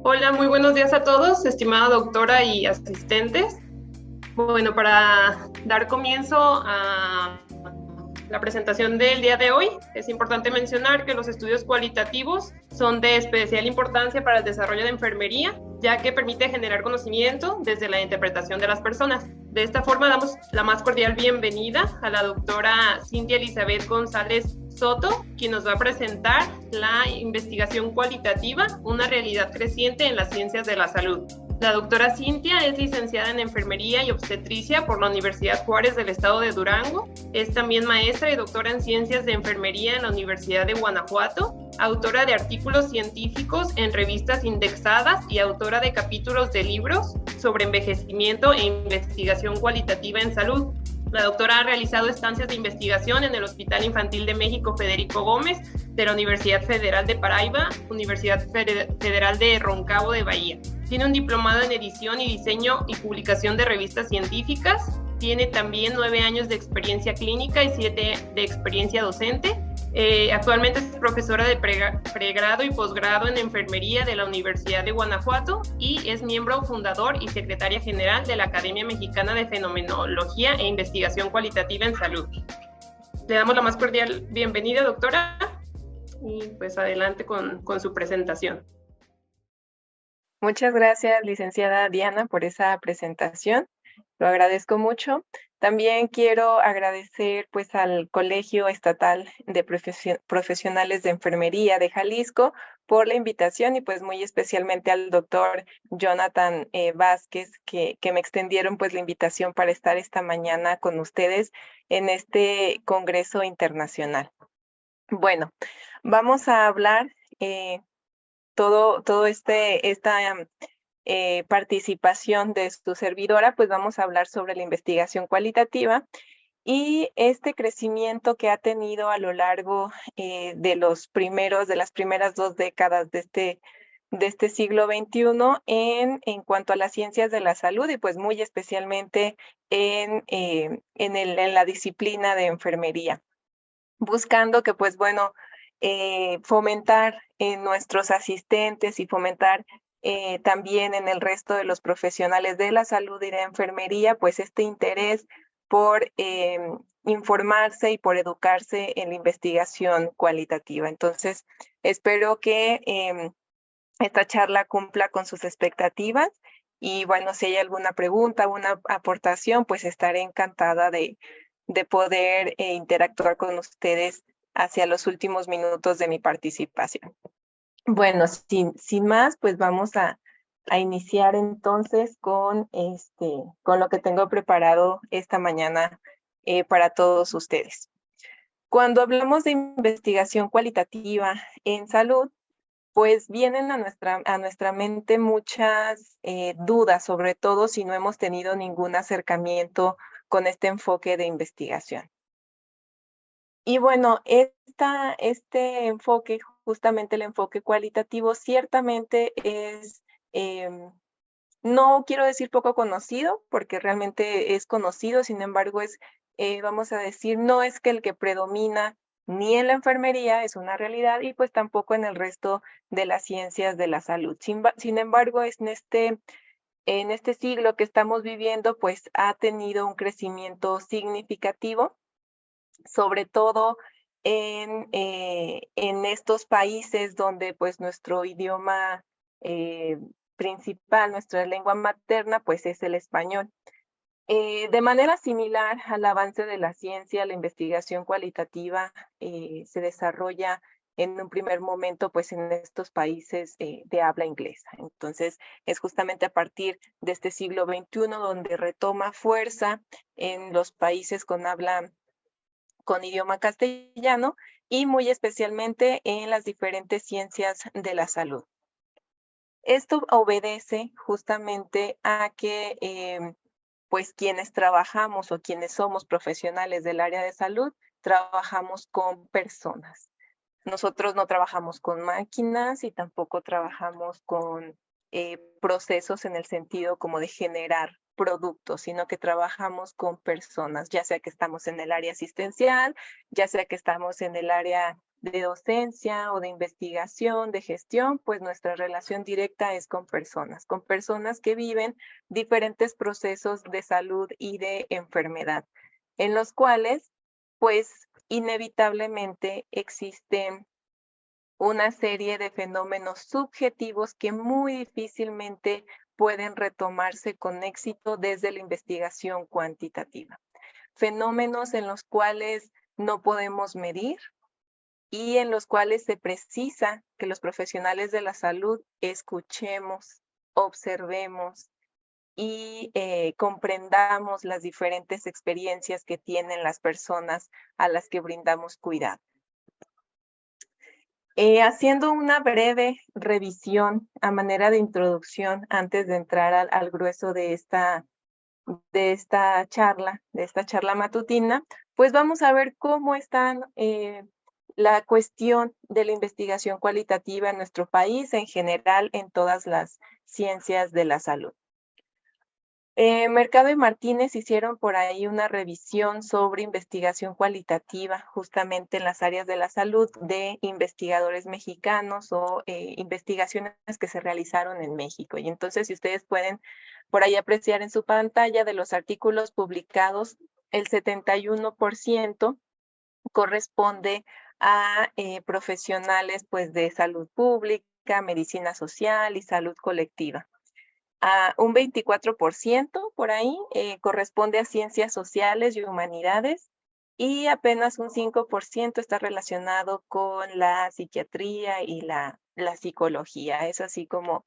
Hola, muy buenos días a todos, estimada doctora y asistentes. Bueno, para dar comienzo a la presentación del día de hoy, es importante mencionar que los estudios cualitativos son de especial importancia para el desarrollo de enfermería, ya que permite generar conocimiento desde la interpretación de las personas. De esta forma damos la más cordial bienvenida a la doctora Cintia Elizabeth González Soto, quien nos va a presentar la investigación cualitativa, una realidad creciente en las ciencias de la salud. La doctora Cintia es licenciada en Enfermería y Obstetricia por la Universidad Juárez del Estado de Durango. Es también maestra y doctora en Ciencias de Enfermería en la Universidad de Guanajuato, autora de artículos científicos en revistas indexadas y autora de capítulos de libros sobre envejecimiento e investigación cualitativa en salud. La doctora ha realizado estancias de investigación en el Hospital Infantil de México Federico Gómez de la Universidad Federal de Paraíba, Universidad Federal de Roncagua de Bahía. Tiene un diplomado en edición y diseño y publicación de revistas científicas. Tiene también 9 años de experiencia clínica y 7 de experiencia docente. Actualmente es profesora de pregrado y posgrado en enfermería de la Universidad de Guanajuato y es miembro fundador y secretaria general de la Academia Mexicana de Fenomenología e Investigación Cualitativa en Salud. Le damos la más cordial bienvenida, doctora, y pues adelante con su presentación. Muchas gracias, licenciada Diana, por esa presentación. Lo agradezco mucho. También quiero agradecer pues al Colegio Estatal de Profesionales de Enfermería de Jalisco por la invitación y pues muy especialmente al doctor Jonathan Vázquez que me extendieron pues la invitación para estar esta mañana con ustedes en este Congreso Internacional. Bueno, vamos a hablar todo esta participación de su servidora, pues vamos a hablar sobre la investigación cualitativa y este crecimiento que ha tenido a lo largo de las primeras 2 décadas de este siglo XXI en cuanto a las ciencias de la salud y pues muy especialmente en la disciplina de enfermería, buscando que pues bueno, fomentar en nuestros asistentes y fomentar también en el resto de los profesionales de la salud y de enfermería, pues este interés por informarse y por educarse en la investigación cualitativa. Entonces, espero que esta charla cumpla con sus expectativas y bueno, si hay alguna pregunta, una aportación, pues estaré encantada de poder interactuar con ustedes hacia los últimos minutos de mi participación. Bueno, sin más, pues vamos a iniciar entonces con lo que tengo preparado esta mañana para todos ustedes. Cuando hablamos de investigación cualitativa en salud, pues vienen a nuestra mente muchas dudas, sobre todo si no hemos tenido ningún acercamiento con este enfoque de investigación. Y bueno, este enfoque, justamente el enfoque cualitativo, ciertamente es, no quiero decir poco conocido, porque realmente es conocido, sin embargo, vamos a decir, no es que el que predomina ni en la enfermería, es una realidad, y pues tampoco en el resto de las ciencias de la salud. Sin embargo, en este siglo que estamos viviendo, pues ha tenido un crecimiento significativo, sobre todo en estos países donde pues nuestro idioma eh, principal, nuestra lengua materna, pues es el español. De manera similar al avance de la ciencia, la investigación cualitativa se desarrolla en un primer momento pues en estos países de habla inglesa. Entonces es justamente a partir de este siglo XXI donde retoma fuerza en los países con idioma castellano y muy especialmente en las diferentes ciencias de la salud. Esto obedece justamente a que pues quienes trabajamos o quienes somos profesionales del área de salud, trabajamos con personas. Nosotros no trabajamos con máquinas y tampoco trabajamos con procesos en el sentido como de generar productos, sino que trabajamos con personas, ya sea que estamos en el área asistencial, ya sea que estamos en el área de docencia o de investigación, de gestión, pues nuestra relación directa es con personas que viven diferentes procesos de salud y de enfermedad, en los cuales, pues, inevitablemente existen una serie de fenómenos subjetivos que muy difícilmente pueden retomarse con éxito desde la investigación cuantitativa. Fenómenos en los cuales no podemos medir y en los cuales se precisa que los profesionales de la salud escuchemos, observemos y comprendamos las diferentes experiencias que tienen las personas a las que brindamos cuidado. Haciendo una breve revisión a manera de introducción antes de entrar al grueso de esta charla matutina, pues vamos a ver cómo están la cuestión de la investigación cualitativa en nuestro país, en general en todas las ciencias de la salud. Mercado y Martínez hicieron por ahí una revisión sobre investigación cualitativa, justamente en las áreas de la salud de investigadores mexicanos o investigaciones que se realizaron en México. Y entonces, si ustedes pueden por ahí apreciar en su pantalla de los artículos publicados, el 71% corresponde a profesionales pues, de salud pública, medicina social y salud colectiva. Un 24% por ahí corresponde a ciencias sociales y humanidades y apenas un 5% está relacionado con la psiquiatría y la psicología. Es así como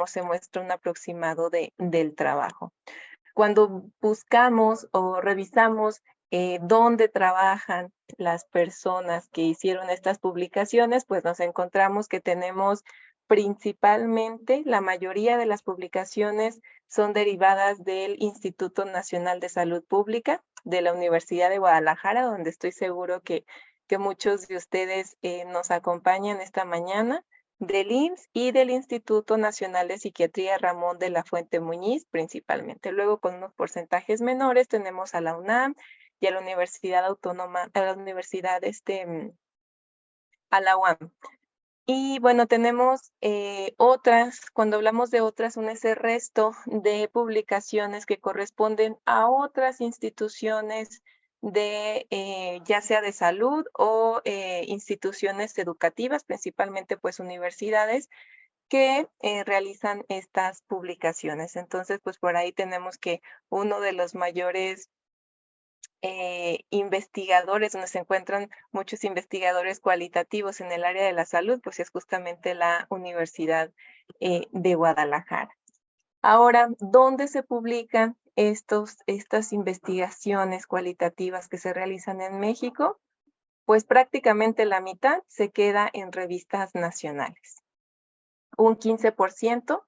se muestra un aproximado del trabajo. Cuando buscamos o revisamos dónde trabajan las personas que hicieron estas publicaciones, pues nos encontramos que tenemos principalmente, la mayoría de las publicaciones son derivadas del Instituto Nacional de Salud Pública de la Universidad de Guadalajara, donde estoy seguro que muchos de ustedes nos acompañan esta mañana, del IMSS y del Instituto Nacional de Psiquiatría Ramón de la Fuente Muñiz, principalmente. Luego, con unos porcentajes menores, tenemos a la UNAM y a la Universidad Autónoma, a la Universidad, a la UAM. Y bueno, tenemos otras, cuando hablamos de otras, son ese resto de publicaciones que corresponden a otras instituciones de ya sea de salud o instituciones educativas, principalmente pues universidades, que realizan estas publicaciones. Entonces, pues por ahí tenemos que uno de los mayores investigadores, donde se encuentran muchos investigadores cualitativos en el área de la salud, pues es justamente la Universidad de Guadalajara. Ahora, ¿dónde se publican estas investigaciones cualitativas que se realizan en México? Pues prácticamente la mitad se queda en revistas nacionales. Un 15%,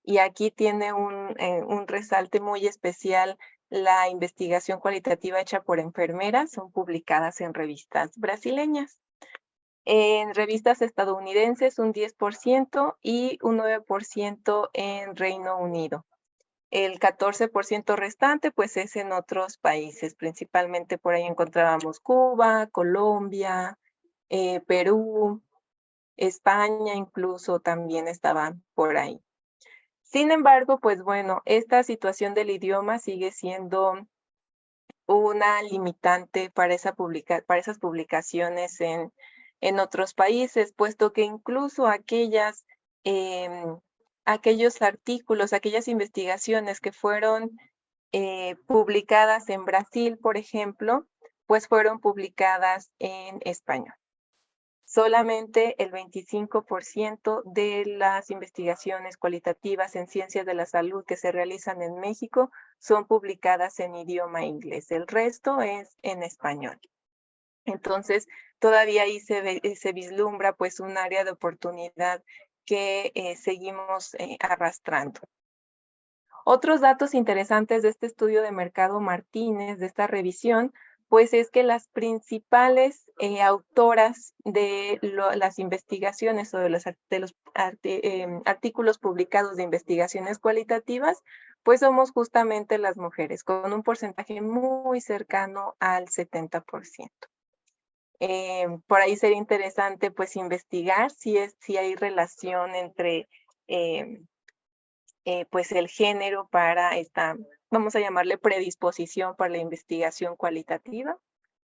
y aquí tiene un resalte muy especial la investigación cualitativa hecha por enfermeras, son publicadas en revistas brasileñas. En revistas estadounidenses un 10% y un 9% en Reino Unido. El 14% restante pues es en otros países, principalmente por ahí encontrábamos Cuba, Colombia, Perú, España incluso también estaba por ahí. Sin embargo, pues bueno, esta situación del idioma sigue siendo una limitante para esas publicaciones en otros países, puesto que incluso aquellos artículos, aquellas investigaciones que fueron publicadas en Brasil, por ejemplo, pues fueron publicadas en español. Solamente el 25% de las investigaciones cualitativas en ciencias de la salud que se realizan en México son publicadas en idioma inglés. El resto es en español. Entonces, todavía ahí se vislumbra pues un área de oportunidad que seguimos arrastrando. Otros datos interesantes de este estudio de Mercado Martínez, de esta revisión, pues es que las principales autoras de las investigaciones o de los artículos publicados de investigaciones cualitativas, pues somos justamente las mujeres, con un porcentaje muy cercano al 70%. Por ahí sería interesante pues investigar si hay relación entre pues el género para esta, vamos a llamarle predisposición para la investigación cualitativa.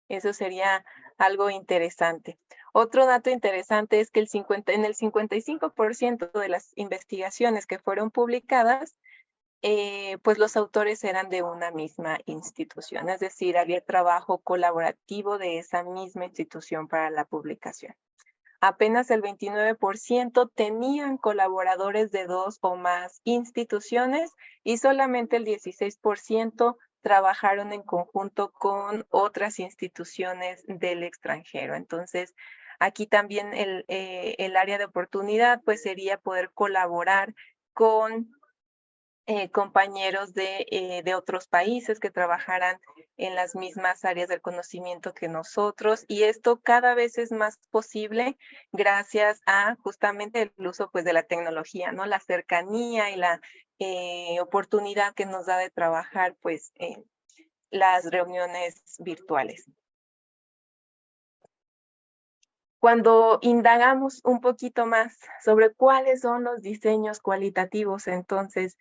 Eso sería algo interesante. Otro dato interesante es que en el 55% de las investigaciones que fueron publicadas, pues los autores eran de una misma institución, es decir, había trabajo colaborativo de esa misma institución para la publicación. Apenas el 29% tenían colaboradores de 2 o más instituciones y solamente el 16% trabajaron en conjunto con otras instituciones del extranjero. Entonces, aquí también el área de oportunidad pues sería poder colaborar con compañeros de otros países que trabajaran en las mismas áreas del conocimiento que nosotros, y esto cada vez es más posible gracias a justamente el uso pues de la tecnología, ¿no? La cercanía y la oportunidad que nos da de trabajar pues en las reuniones virtuales. Cuando indagamos un poquito más sobre cuáles son los diseños cualitativos, entonces,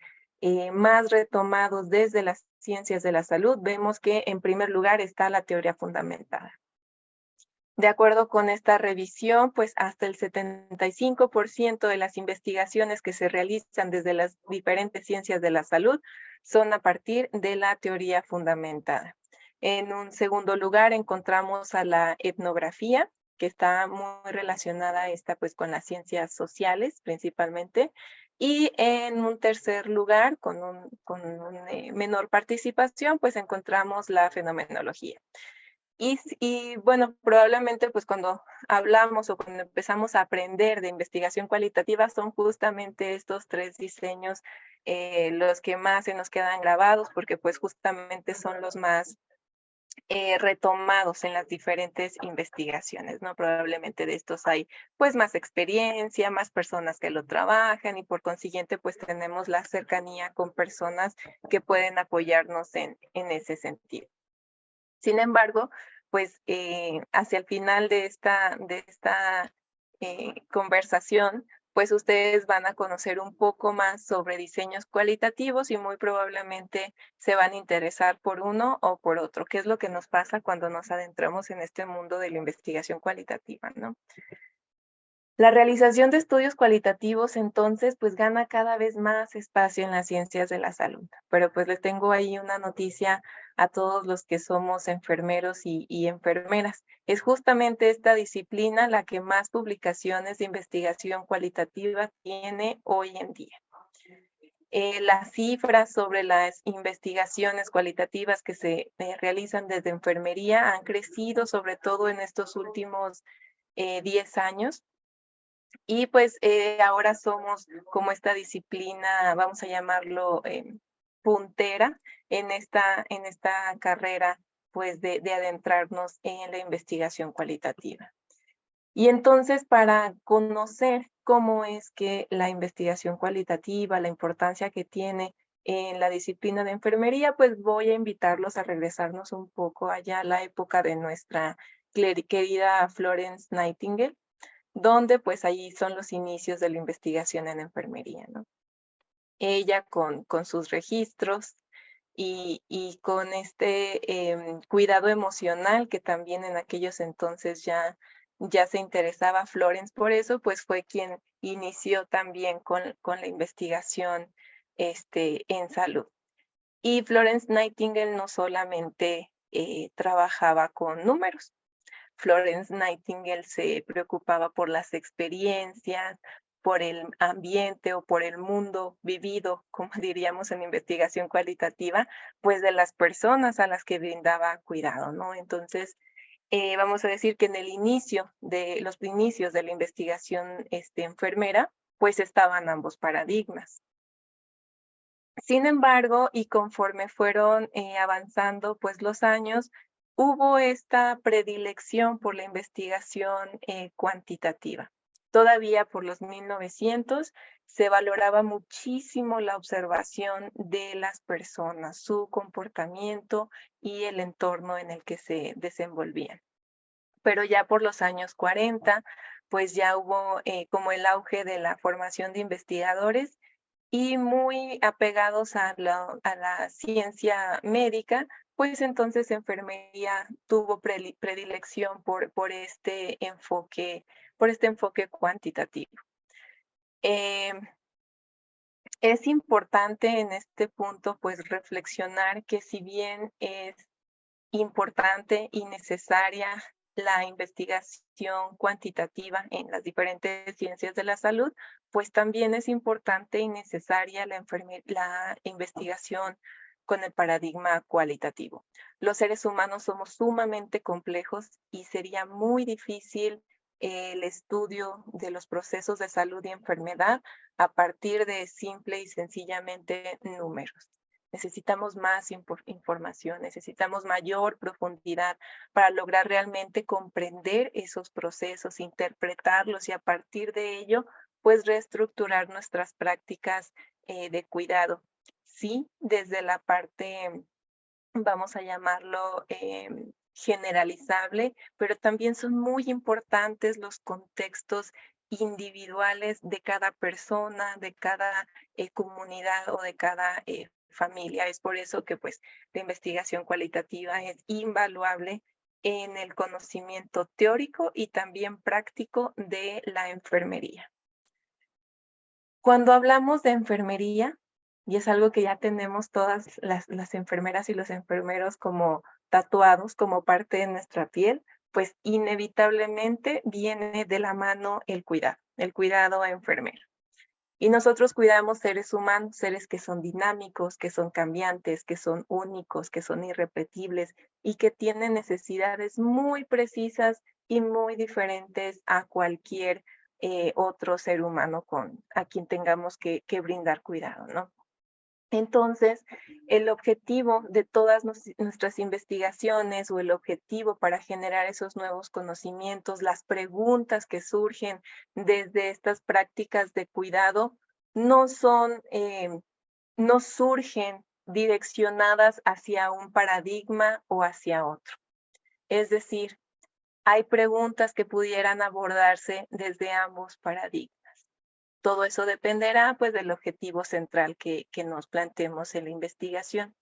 más retomados desde las ciencias de la salud, vemos que en primer lugar está la teoría fundamentada. De acuerdo con esta revisión, pues hasta el 75% de las investigaciones que se realizan desde las diferentes ciencias de la salud son a partir de la teoría fundamentada. En un segundo lugar encontramos a la etnografía, que está muy relacionada a esta pues con las ciencias sociales principalmente, y en un tercer lugar, con menor participación, pues encontramos la fenomenología. Y bueno, probablemente pues cuando hablamos o cuando empezamos a aprender de investigación cualitativa son justamente estos 3 diseños los que más se nos quedan grabados, porque pues justamente son los más retomados en las diferentes investigaciones, ¿no? Probablemente de estos hay pues más experiencia, más personas que lo trabajan y por consiguiente pues tenemos la cercanía con personas que pueden apoyarnos en ese sentido. Sin embargo, pues hacia el final de esta conversación, pues ustedes van a conocer un poco más sobre diseños cualitativos y muy probablemente se van a interesar por uno o por otro, que es lo que nos pasa cuando nos adentramos en este mundo de la investigación cualitativa, ¿no? La realización de estudios cualitativos, entonces, pues gana cada vez más espacio en las ciencias de la salud. Pero pues les tengo ahí una noticia a todos los que somos enfermeros y enfermeras. Es justamente esta disciplina la que más publicaciones de investigación cualitativa tiene hoy en día. Las cifras sobre las investigaciones cualitativas que se realizan desde enfermería han crecido, sobre todo en estos últimos 10 años. Y pues ahora somos como esta disciplina, vamos a llamarlo puntera en esta carrera pues de adentrarnos en la investigación cualitativa. Y entonces para conocer cómo es que la investigación cualitativa, la importancia que tiene en la disciplina de enfermería, pues voy a invitarlos a regresarnos un poco allá a la época de nuestra querida Florence Nightingale, donde pues ahí son los inicios de la investigación en enfermería, ¿no? Ella con sus registros y con este cuidado emocional que también en aquellos entonces ya se interesaba Florence por eso, pues fue quien inició también con la investigación en salud. Y Florence Nightingale no solamente trabajaba con números. Florence Nightingale se preocupaba por las experiencias, por el ambiente o por el mundo vivido, como diríamos en investigación cualitativa, pues de las personas a las que brindaba cuidado, ¿no? Entonces, vamos a decir que en el inicio de los inicios de la investigación enfermera, pues estaban ambos paradigmas. Sin embargo, y conforme fueron avanzando pues los años, hubo esta predilección por la investigación cuantitativa. Todavía por los 1900 se valoraba muchísimo la observación de las personas, su comportamiento y el entorno en el que se desenvolvían. pero ya por los años 40, pues ya hubo como el auge de la formación de investigadores y muy apegados a la ciencia médica, pues entonces enfermería tuvo predilección por este enfoque cuantitativo. Eh, es importante en este punto, pues, reflexionar que si bien es importante y necesaria la investigación cuantitativa en las diferentes ciencias de la salud, pues también es importante y necesaria la investigación con el paradigma cualitativo. Los seres humanos somos sumamente complejos y sería muy difícil el estudio de los procesos de salud y enfermedad a partir de simple y sencillamente números. Necesitamos más información, necesitamos mayor profundidad para lograr realmente comprender esos procesos, interpretarlos y a partir de ello, pues reestructurar nuestras prácticas de cuidado. Sí, desde la parte, vamos a llamarlo, generalizable, pero también son muy importantes los contextos individuales de cada persona, de cada comunidad o de cada familia. Es por eso que pues la investigación cualitativa es invaluable en el conocimiento teórico y también práctico de la enfermería. Cuando hablamos de enfermería, y es algo que ya tenemos todas las enfermeras y los enfermeros como tatuados, como parte de nuestra piel, pues inevitablemente viene de la mano el cuidado enfermero. Y nosotros cuidamos seres humanos, seres que son dinámicos, que son cambiantes, que son únicos, que son irrepetibles y que tienen necesidades muy precisas y muy diferentes a cualquier otro ser humano a quien tengamos que brindar cuidado, ¿no? Entonces, el objetivo de todas nuestras investigaciones o el objetivo para generar esos nuevos conocimientos, las preguntas que surgen desde estas prácticas de cuidado, no son, no surgen direccionadas hacia un paradigma o hacia otro. Es decir, hay preguntas que pudieran abordarse desde ambos paradigmas. Todo eso dependerá, pues, del objetivo central que nos planteemos en la investigación.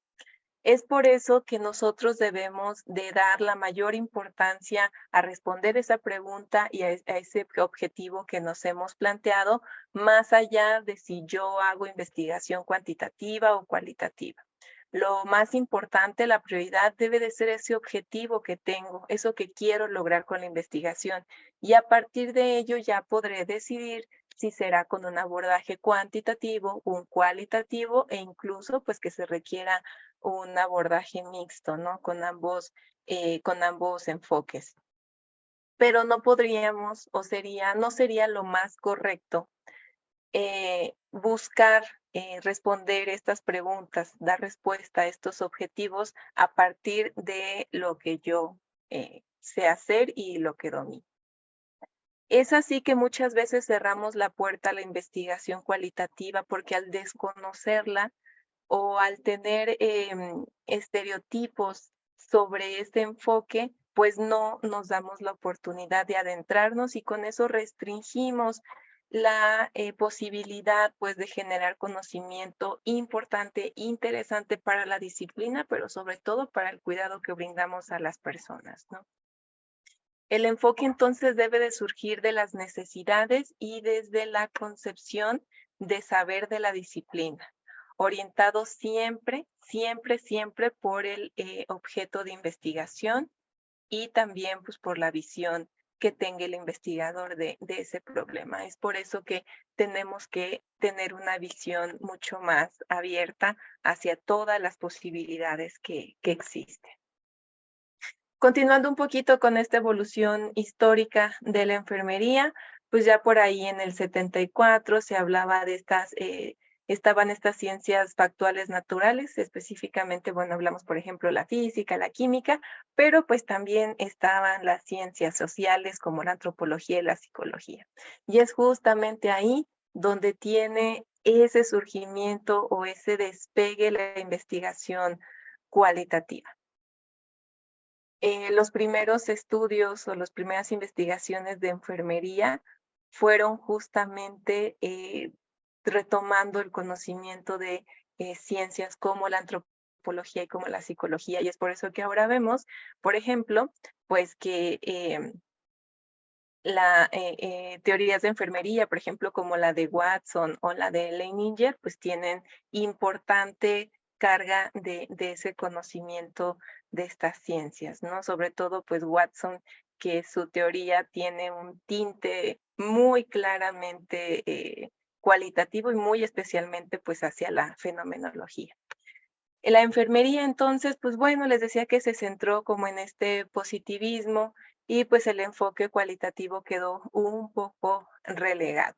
Es por eso que nosotros debemos de dar la mayor importancia a responder esa pregunta y a ese objetivo que nos hemos planteado, más allá de si yo hago investigación cuantitativa o cualitativa. Lo más importante, la prioridad debe de ser ese objetivo que tengo, eso que quiero lograr con la investigación. Y a partir de ello ya podré decidir si será con un abordaje cuantitativo, un cualitativo e incluso pues que se requiera un abordaje mixto, ¿no? Con ambos enfoques. Pero no podríamos no sería lo más correcto buscar responder estas preguntas, dar respuesta a estos objetivos a partir de lo que yo sé hacer y lo que domino. Es así que muchas veces cerramos la puerta a la investigación cualitativa porque al desconocerla o al tener estereotipos sobre este enfoque, pues no nos damos la oportunidad de adentrarnos y con eso restringimos la posibilidad pues de generar conocimiento importante, interesante para la disciplina, pero sobre todo para el cuidado que brindamos a las personas, ¿no? El enfoque entonces debe de surgir de las necesidades y desde la concepción de saber de la disciplina, orientado siempre, siempre, siempre por el objeto de investigación y también pues por la visión que tenga el investigador de ese problema. Es por eso que tenemos que tener una visión mucho más abierta hacia todas las posibilidades que existen. Continuando un poquito con esta evolución histórica de la enfermería, pues ya por ahí en el 74 se hablaba de estaban estas ciencias factuales naturales, específicamente, bueno, hablamos por ejemplo la física, la química, pero pues también estaban las ciencias sociales como la antropología y la psicología. Y es justamente ahí donde tiene ese surgimiento o ese despegue la investigación cualitativa. Los primeros estudios o las primeras investigaciones de enfermería fueron justamente retomando el conocimiento de ciencias como la antropología y como la psicología. Y es por eso que ahora vemos, por ejemplo, pues que teorías de enfermería, por ejemplo, como la de Watson o la de Leininger, pues tienen importante carga de ese conocimiento de estas ciencias, ¿no? Sobre todo, pues Watson, que su teoría tiene un tinte muy claramente cualitativo y muy especialmente pues hacia la fenomenología. En la enfermería, entonces, pues bueno, les decía que se centró como en este positivismo y pues el enfoque cualitativo quedó un poco relegado.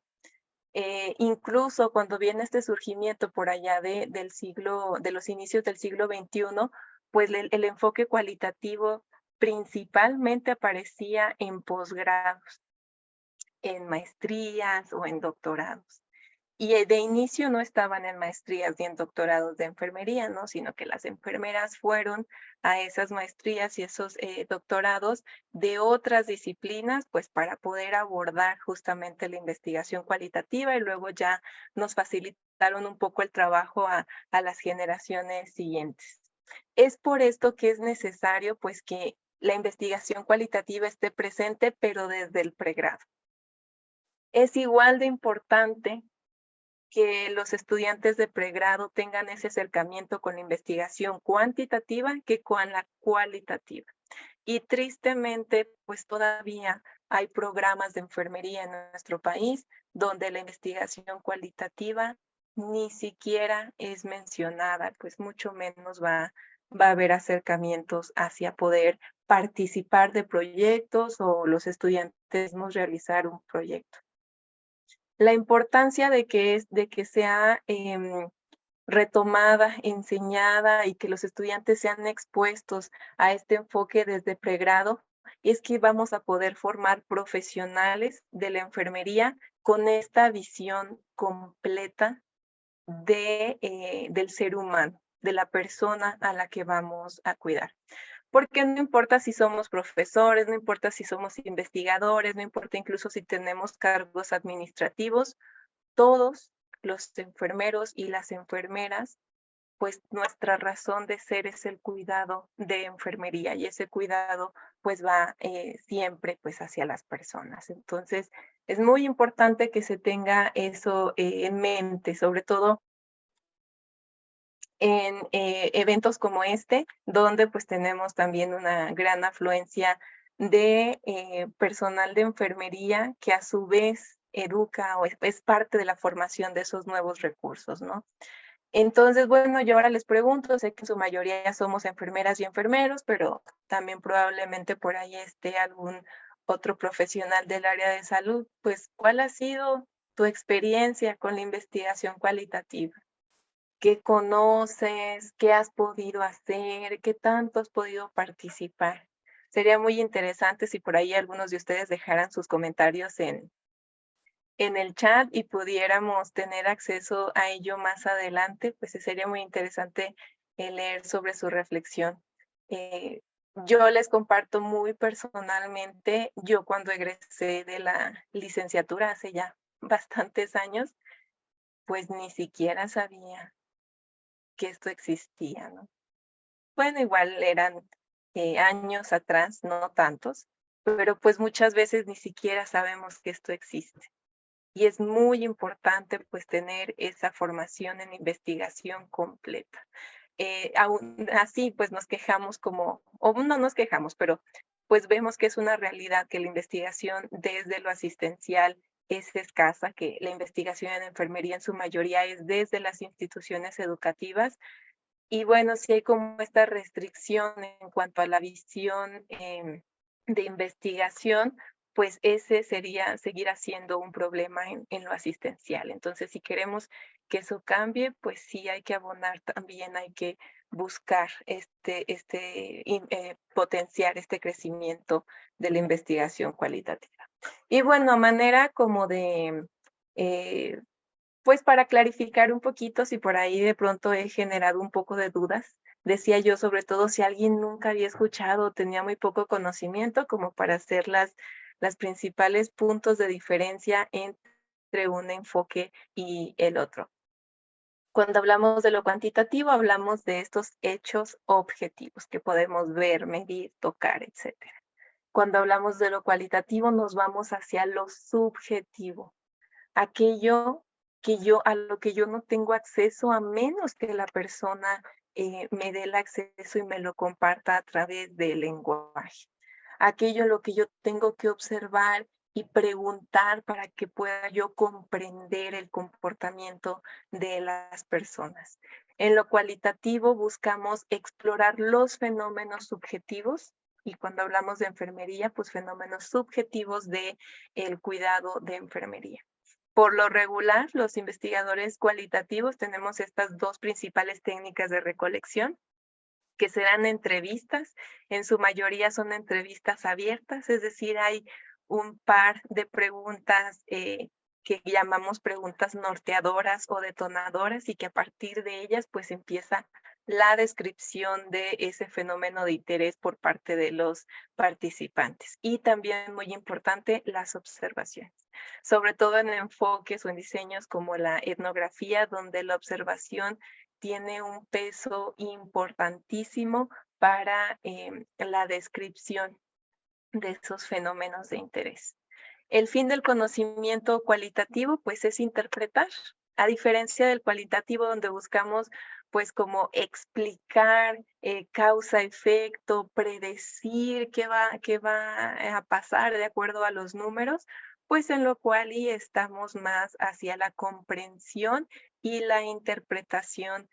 Incluso cuando viene este surgimiento por allá de los inicios del siglo XXI, pues el enfoque cualitativo principalmente aparecía en posgrados, en maestrías o en doctorados. Y de inicio no estaban en maestrías ni en doctorados de enfermería, ¿no? Sino que las enfermeras fueron a esas maestrías y esos doctorados de otras disciplinas, pues para poder abordar justamente la investigación cualitativa y luego ya nos facilitaron un poco el trabajo a las generaciones siguientes. Es por esto que es necesario, pues, que la investigación cualitativa esté presente, pero desde el pregrado. Es igual de importante que los estudiantes de pregrado tengan ese acercamiento con la investigación cuantitativa que con la cualitativa. Y tristemente, pues todavía hay programas de enfermería en nuestro país donde la investigación cualitativa ni siquiera es mencionada, pues mucho menos va a haber acercamientos hacia poder participar de proyectos o los estudiantes mismos realizar un proyecto. La importancia de que sea retomada, enseñada y que los estudiantes sean expuestos a este enfoque desde pregrado es que vamos a poder formar profesionales de la enfermería con esta visión completa del ser humano, de la persona a la que vamos a cuidar. Porque no importa si somos profesores, no importa si somos investigadores, no importa incluso si tenemos cargos administrativos, todos los enfermeros y las enfermeras, pues nuestra razón de ser es el cuidado de enfermería y ese cuidado pues va siempre pues hacia las personas. Entonces es muy importante que se tenga eso en mente, sobre todo en eventos como este, donde pues tenemos también una gran afluencia de personal de enfermería que a su vez educa o es parte de la formación de esos nuevos recursos, ¿no? Entonces, bueno, yo ahora les pregunto, sé que en su mayoría somos enfermeras y enfermeros, pero también probablemente por ahí esté algún otro profesional del área de salud, pues, ¿cuál ha sido tu experiencia con la investigación cualitativa? ¿Qué conoces? ¿Qué has podido hacer? ¿Qué tanto has podido participar? Sería muy interesante si por ahí algunos de ustedes dejaran sus comentarios en el chat y pudiéramos tener acceso a ello más adelante, pues sería muy interesante leer sobre su reflexión. Yo les comparto muy personalmente, yo cuando egresé de la licenciatura hace ya bastantes años, pues ni siquiera sabía que esto existía, ¿no? Bueno, igual eran años atrás, no tantos, pero pues muchas veces ni siquiera sabemos que esto existe. Y es muy importante pues tener esa formación en investigación completa. Aún así, pues nos quejamos o no nos quejamos, pero pues vemos que es una realidad que la investigación desde lo asistencial es escasa, que la investigación en enfermería en su mayoría es desde las instituciones educativas y bueno, sí hay como esta restricción en cuanto a la visión de investigación, pues ese sería seguir haciendo un problema en lo asistencial. Entonces, si queremos que eso cambie, pues sí hay que abonar también, hay que buscar potenciar este crecimiento de la investigación cualitativa. Y bueno, a manera como de eh, pues para clarificar un poquito, si por ahí de pronto he generado un poco de dudas, decía yo, sobre todo si alguien nunca había escuchado, tenía muy poco conocimiento, como para hacer las principales puntos de diferencia entre un enfoque y el otro. Cuando hablamos de lo cuantitativo, hablamos de estos hechos objetivos que podemos ver, medir, tocar, etcétera. Cuando hablamos de lo cualitativo, nos vamos hacia lo subjetivo, aquello a lo que yo no tengo acceso a menos que la persona me dé el acceso y me lo comparta a través del lenguaje. Aquello en lo que yo tengo que observar y preguntar para que pueda yo comprender el comportamiento de las personas. En lo cualitativo buscamos explorar los fenómenos subjetivos y cuando hablamos de enfermería, pues fenómenos subjetivos de el cuidado de enfermería. Por lo regular, los investigadores cualitativos tenemos estas dos principales técnicas de recolección, que serán entrevistas. En su mayoría son entrevistas abiertas, es decir, hay un par de preguntas que llamamos preguntas norteadoras o detonadoras y que a partir de ellas pues empieza la descripción de ese fenómeno de interés por parte de los participantes. Y también, muy importante, las observaciones, sobre todo en enfoques o en diseños como la etnografía, donde la observación tiene un peso importantísimo para la descripción de esos fenómenos de interés. El fin del conocimiento cualitativo, pues, es interpretar, a diferencia del cualitativo, donde buscamos, pues, como explicar causa-efecto, predecir qué va a pasar de acuerdo a los números, pues, en lo cual y estamos más hacia la comprensión y la interpretación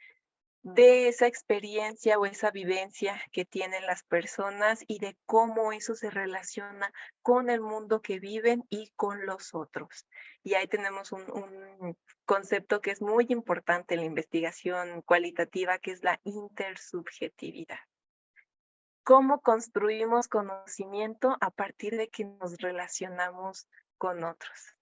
de esa experiencia o esa vivencia que tienen las personas y de cómo eso se relaciona con el mundo que viven y con los otros. Y ahí tenemos un concepto que es muy importante en la investigación cualitativa, que es la intersubjetividad. ¿Cómo construimos conocimiento a partir de que nos relacionamos con otros?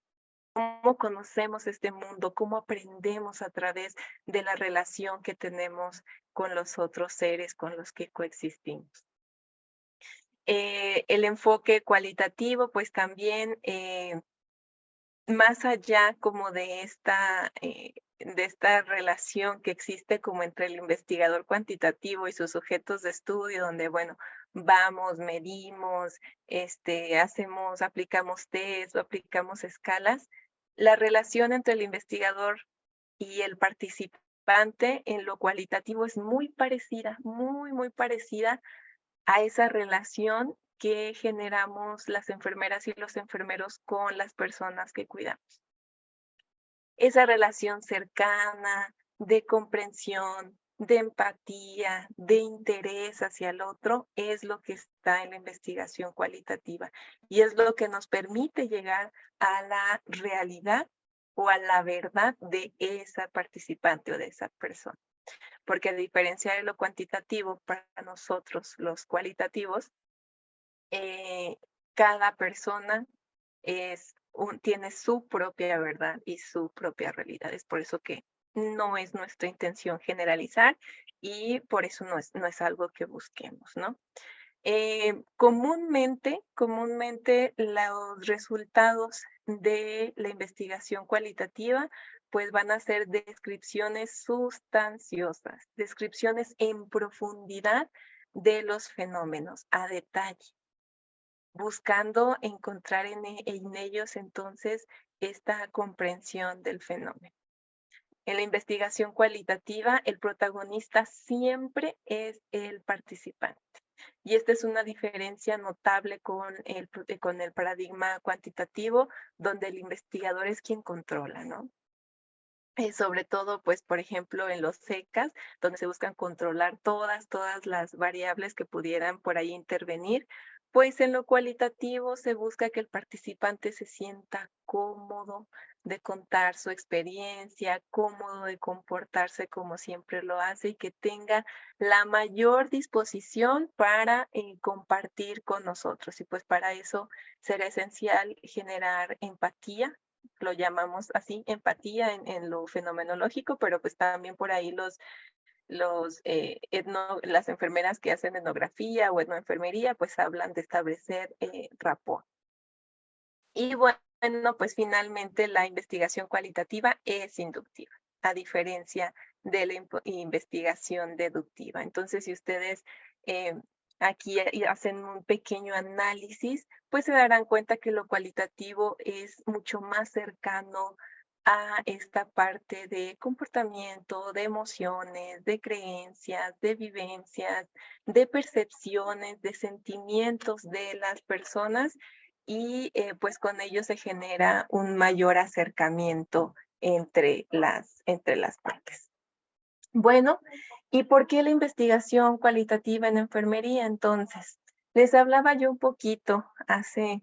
¿Cómo conocemos este mundo? ¿Cómo aprendemos a través de la relación que tenemos con los otros seres con los que coexistimos? El enfoque cualitativo, pues también, más allá como de esta relación que existe como entre el investigador cuantitativo y sus sujetos de estudio, donde, bueno, vamos, medimos, aplicamos test o aplicamos escalas, la relación entre el investigador y el participante en lo cualitativo es muy parecida, muy, muy parecida a esa relación que generamos las enfermeras y los enfermeros con las personas que cuidamos. Esa relación cercana, de comprensión, de empatía, de interés hacia el otro, es lo que está en la investigación cualitativa y es lo que nos permite llegar a la realidad o a la verdad de esa participante o de esa persona. Porque a diferencia de lo cuantitativo, para nosotros los cualitativos, eh, cada persona tiene su propia verdad y su propia realidad. Es por eso que no es nuestra intención generalizar y por eso no es algo que busquemos, ¿no? Comúnmente los resultados de la investigación cualitativa pues van a ser descripciones sustanciosas, descripciones en profundidad de los fenómenos, a detalle, buscando encontrar en ellos entonces esta comprensión del fenómeno. En la investigación cualitativa, el protagonista siempre es el participante. Y esta es una diferencia notable con el paradigma cuantitativo, donde el investigador es quien controla, ¿no? Sobre todo, pues, por ejemplo, en los SECAS, donde se buscan controlar todas las variables que pudieran por ahí intervenir, pues en lo cualitativo se busca que el participante se sienta cómodo de contar su experiencia, cómodo de comportarse como siempre lo hace y que tenga la mayor disposición para compartir con nosotros. Y pues para eso será esencial generar empatía, lo llamamos así, empatía en lo fenomenológico, pero pues también por ahí las enfermeras que hacen etnografía o etnoenfermería, pues hablan de establecer rapport. Y bueno, pues finalmente la investigación cualitativa es inductiva, a diferencia de la investigación deductiva. Entonces, si ustedes aquí hacen un pequeño análisis, pues se darán cuenta que lo cualitativo es mucho más cercano a esta parte de comportamiento, de emociones, de creencias, de vivencias, de percepciones, de sentimientos de las personas y pues con ello se genera un mayor acercamiento entre las partes. Bueno, ¿y por qué la investigación cualitativa en enfermería entonces? Les hablaba yo un poquito hace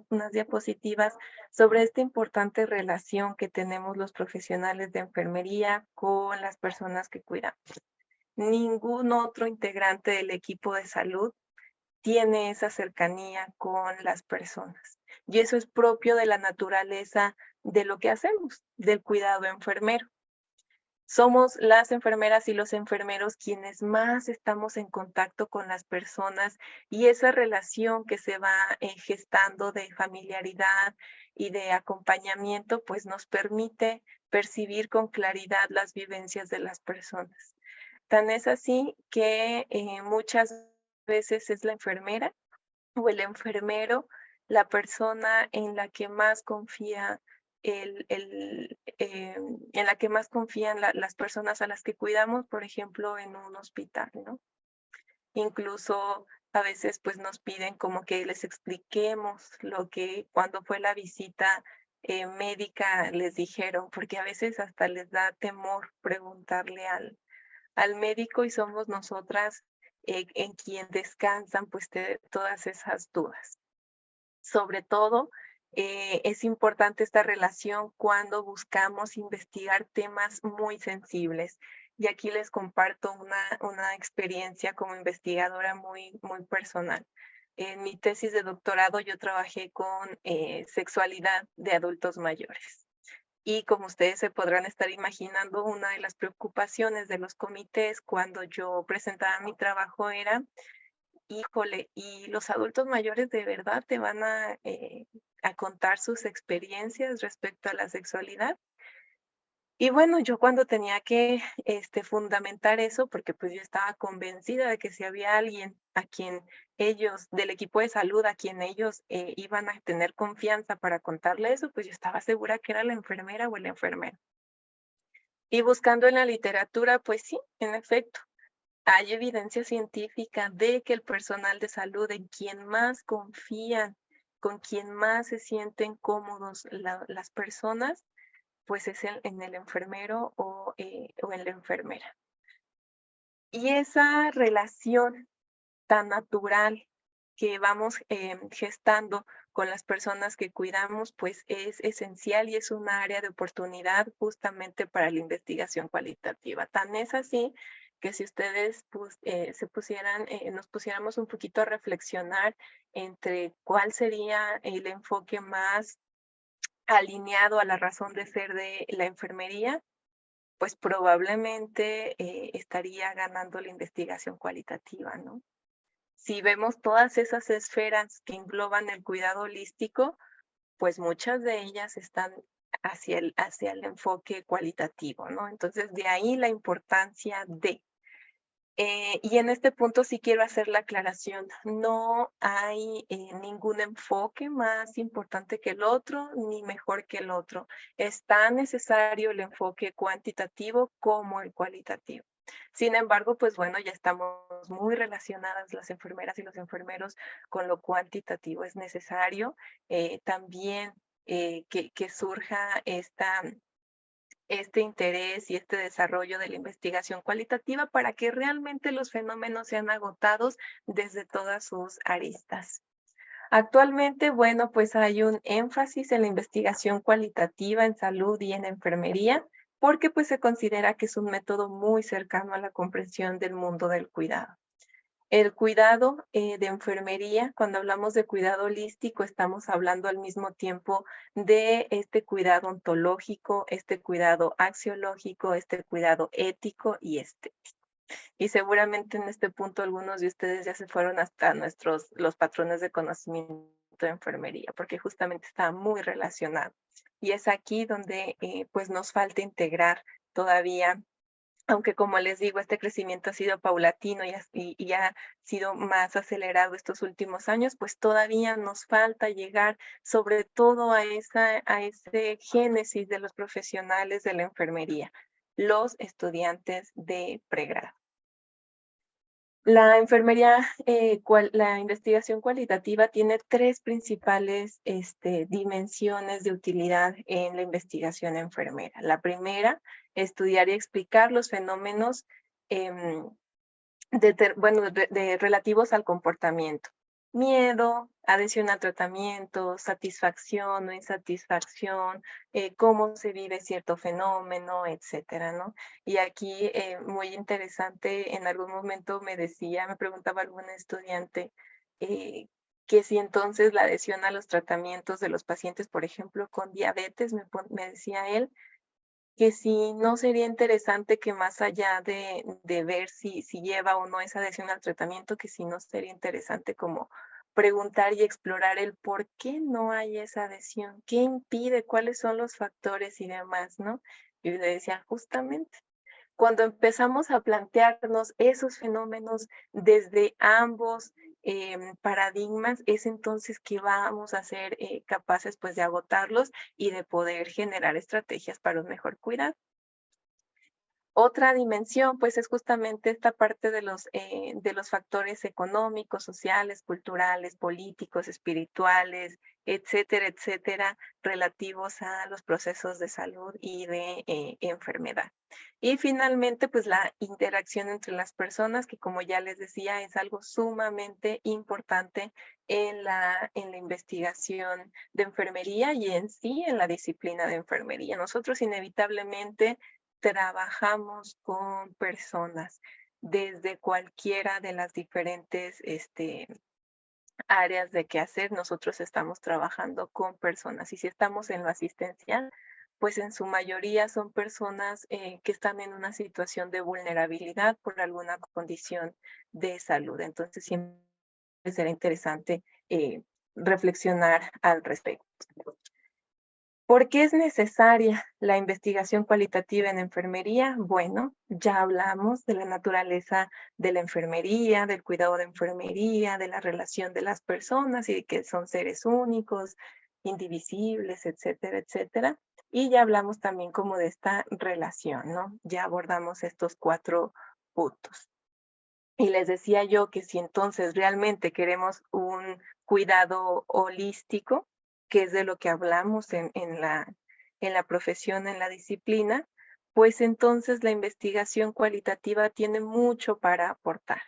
unas diapositivas sobre esta importante relación que tenemos los profesionales de enfermería con las personas que cuidamos. Ningún otro integrante del equipo de salud tiene esa cercanía con las personas. Y eso es propio de la naturaleza de lo que hacemos, del cuidado enfermero. Somos las enfermeras y los enfermeros quienes más estamos en contacto con las personas y esa relación que se va gestando de familiaridad y de acompañamiento, pues nos permite percibir con claridad las vivencias de las personas. Tan es así que muchas veces es la enfermera o el enfermero la persona en la que más confía en la que más confían las personas a las que cuidamos, por ejemplo, en un hospital, ¿no? Incluso a veces pues nos piden como que les expliquemos lo que cuando fue la visita médica les dijeron, porque a veces hasta les da temor preguntarle al médico y somos nosotras en quien descansan pues todas esas dudas. Sobre todo, es importante esta relación cuando buscamos investigar temas muy sensibles. Y aquí les comparto una experiencia como investigadora muy, muy personal. En mi tesis de doctorado yo trabajé con sexualidad de adultos mayores. Y como ustedes se podrán estar imaginando, una de las preocupaciones de los comités cuando yo presentaba mi trabajo era, híjole, y los adultos mayores de verdad te van a contar sus experiencias respecto a la sexualidad. Y bueno, yo cuando tenía que fundamentar eso, porque pues yo estaba convencida de que si había alguien a quien ellos, del equipo de salud, a quien ellos iban a tener confianza para contarle eso, pues yo estaba segura que era la enfermera o el enfermero. Y buscando en la literatura, pues sí, en efecto, hay evidencia científica de que el personal de salud en quien más confían, con quien más se sienten cómodos las personas, pues es en el enfermero o en la enfermera. Y esa relación tan natural que vamos gestando con las personas que cuidamos, pues es esencial y es un área de oportunidad justamente para la investigación cualitativa. Tan es así que si ustedes nos pusiéramos un poquito a reflexionar entre cuál sería el enfoque más alineado a la razón de ser de la enfermería, pues probablemente estaría ganando la investigación cualitativa, ¿no? Si vemos todas esas esferas que engloban el cuidado holístico, pues muchas de ellas están hacia el enfoque cualitativo, ¿no? Entonces, de ahí la importancia de. Y en este punto sí quiero hacer la aclaración, no hay ningún enfoque más importante que el otro, ni mejor que el otro. Es tan necesario el enfoque cuantitativo como el cualitativo. Sin embargo, pues bueno, ya estamos muy relacionadas las enfermeras y los enfermeros con lo cuantitativo. Es necesario también que surja este interés y este desarrollo de la investigación cualitativa para que realmente los fenómenos sean agotados desde todas sus aristas. Actualmente, bueno, pues hay un énfasis en la investigación cualitativa en salud y en enfermería, porque pues se considera que es un método muy cercano a la comprensión del mundo del cuidado. El cuidado de enfermería, cuando hablamos de cuidado holístico, estamos hablando al mismo tiempo de este cuidado ontológico, este cuidado axiológico, este cuidado ético y estético. Y seguramente en este punto algunos de ustedes ya se fueron hasta los patrones de conocimiento de enfermería, porque justamente está muy relacionado. Y es aquí donde pues nos falta integrar todavía, aunque como les digo, este crecimiento ha sido paulatino y ha sido más acelerado estos últimos años, pues todavía nos falta llegar sobre todo a ese génesis de los profesionales de la enfermería, los estudiantes de pregrado. La enfermería, la investigación cualitativa tiene tres principales dimensiones de utilidad en la investigación enfermera. La primera, estudiar y explicar los fenómenos em, relativos al comportamiento. Miedo, adhesión al tratamiento, satisfacción o insatisfacción, cómo se vive cierto fenómeno, etcétera, ¿no? Y aquí, muy interesante, en algún momento me preguntaba algún estudiante, que si entonces la adhesión a los tratamientos de los pacientes, por ejemplo, con diabetes, me decía él, que si no sería interesante que más allá de ver si lleva o no esa adhesión al tratamiento, que si no sería interesante como preguntar y explorar el por qué no hay esa adhesión, qué impide, cuáles son los factores y demás, ¿no? Y le decía, justamente, cuando empezamos a plantearnos esos fenómenos desde ambos paradigmas, es entonces que vamos a ser capaces pues de agotarlos y de poder generar estrategias para un mejor cuidado. Otra dimensión, pues, es justamente esta parte de los factores económicos, sociales, culturales, políticos, espirituales, etcétera, etcétera, relativos a los procesos de salud y de enfermedad. Y finalmente, pues, la interacción entre las personas, que como ya les decía, es algo sumamente importante en la investigación de enfermería y en sí en la disciplina de enfermería. Nosotros inevitablemente trabajamos con personas desde cualquiera de las diferentes áreas de quehacer. Nosotros estamos trabajando con personas y si estamos en lo asistencial, pues en su mayoría son personas que están en una situación de vulnerabilidad por alguna condición de salud. Entonces siempre será interesante reflexionar al respecto. ¿Por qué es necesaria la investigación cualitativa en enfermería? Bueno, ya hablamos de la naturaleza de la enfermería, del cuidado de enfermería, de la relación de las personas y de que son seres únicos, indivisibles, etcétera, etcétera. Y ya hablamos también como de esta relación, ¿no? Ya abordamos estos 4 puntos. Y les decía yo que si entonces realmente queremos un cuidado holístico, que es de lo que hablamos en la profesión, en la disciplina, pues entonces la investigación cualitativa tiene mucho para aportar,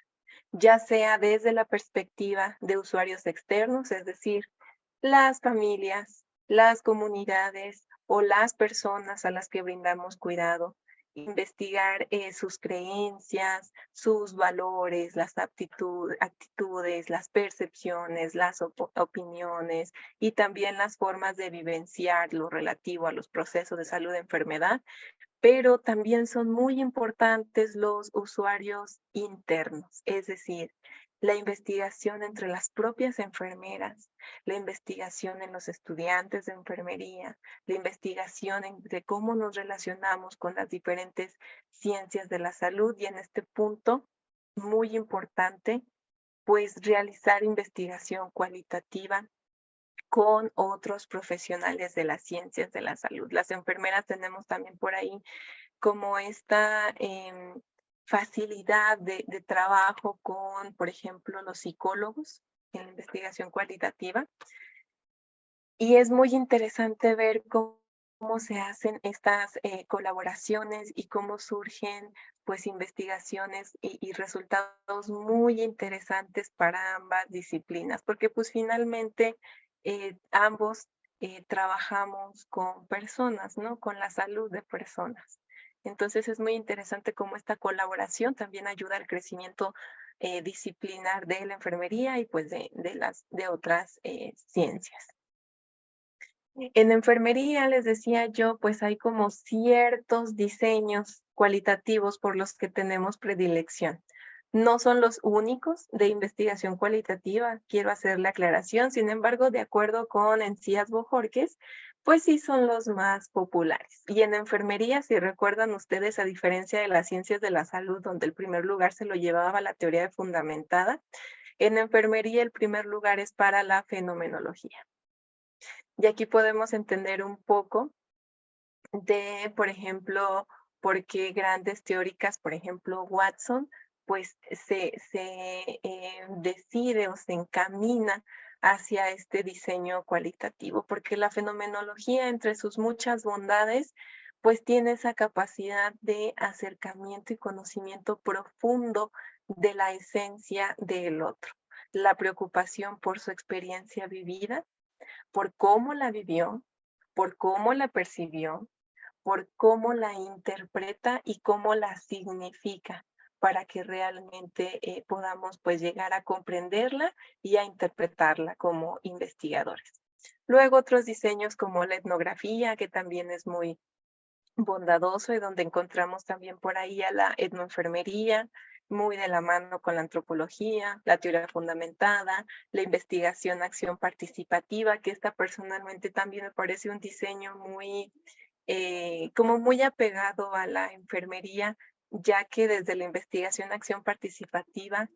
ya sea desde la perspectiva de usuarios externos, es decir, las familias, las comunidades o las personas a las que brindamos cuidado, investigar sus creencias, sus valores, las actitudes, las percepciones, las opiniones y también las formas de vivenciar lo relativo a los procesos de salud y enfermedad, pero también son muy importantes los usuarios internos, es decir, la investigación entre las propias enfermeras, la investigación en los estudiantes de enfermería, la investigación de cómo nos relacionamos con las diferentes ciencias de la salud y en este punto, muy importante, pues realizar investigación cualitativa con otros profesionales de las ciencias de la salud. Las enfermeras tenemos también por ahí como esta facilidad de trabajo con, por ejemplo, los psicólogos en la investigación cualitativa. Y es muy interesante ver cómo se hacen estas colaboraciones y cómo surgen pues investigaciones y resultados muy interesantes para ambas disciplinas, porque pues finalmente ambos trabajamos con personas, ¿no? Con la salud de personas. Entonces es muy interesante cómo esta colaboración también ayuda al crecimiento disciplinar de la enfermería y pues de otras ciencias. En enfermería, les decía yo, pues hay como ciertos diseños cualitativos por los que tenemos predilección. No son los únicos de investigación cualitativa, quiero hacer la aclaración. Sin embargo, de acuerdo con Encías Bojorquez, pues sí son los más populares. Y en enfermería, si recuerdan ustedes, a diferencia de las ciencias de la salud, donde el primer lugar se lo llevaba la teoría fundamentada, en enfermería el primer lugar es para la fenomenología. Y aquí podemos entender un poco de, por ejemplo, por qué grandes teóricas, por ejemplo, Watson, pues decide o se encamina hacia este diseño cualitativo, porque la fenomenología, entre sus muchas bondades, pues tiene esa capacidad de acercamiento y conocimiento profundo de la esencia del otro, la preocupación por su experiencia vivida, por cómo la vivió, por cómo la percibió, por cómo la interpreta y cómo la significa para que realmente podamos pues llegar a comprenderla y a interpretarla como investigadores. Luego otros diseños como la etnografía, que también es muy bondadoso y donde encontramos también por ahí a la etnoenfermería, muy de la mano con la antropología, la teoría fundamentada, la investigación, acción participativa, que esta personalmente también me parece un diseño muy, como muy apegado a la enfermería, ya que desde la investigación, acción participativa,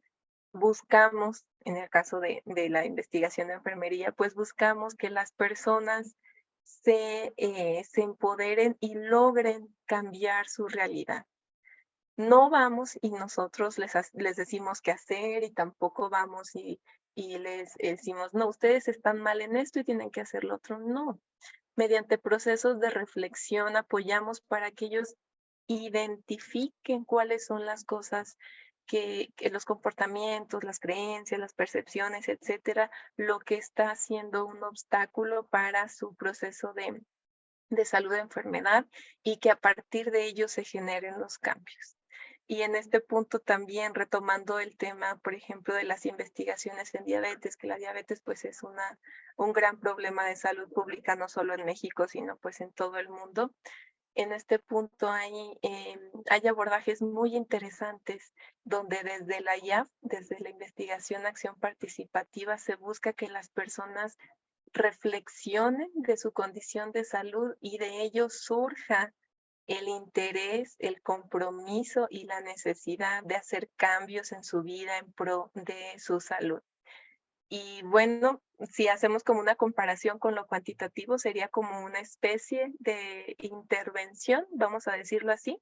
buscamos, en el caso de la investigación de enfermería, pues buscamos que las personas se empoderen y logren cambiar su realidad. No vamos y nosotros les decimos qué hacer y tampoco vamos y les decimos, no, ustedes están mal en esto y tienen que hacer lo otro. No, mediante procesos de reflexión apoyamos para que ellos identifiquen cuáles son las cosas que los comportamientos, las creencias, las percepciones, etcétera, lo que está siendo un obstáculo para su proceso de salud de enfermedad y que a partir de ello se generen los cambios. Y en este punto también retomando el tema, por ejemplo, de las investigaciones en diabetes, que la diabetes pues es un gran problema de salud pública, no solo en México, sino pues en todo el mundo. En este punto hay abordajes muy interesantes donde desde la IAF, desde la investigación acción participativa, se busca que las personas reflexionen de su condición de salud y de ello surja el interés, el compromiso y la necesidad de hacer cambios en su vida en pro de su salud. Y bueno, si hacemos como una comparación con lo cuantitativo, sería como una especie de intervención, vamos a decirlo así,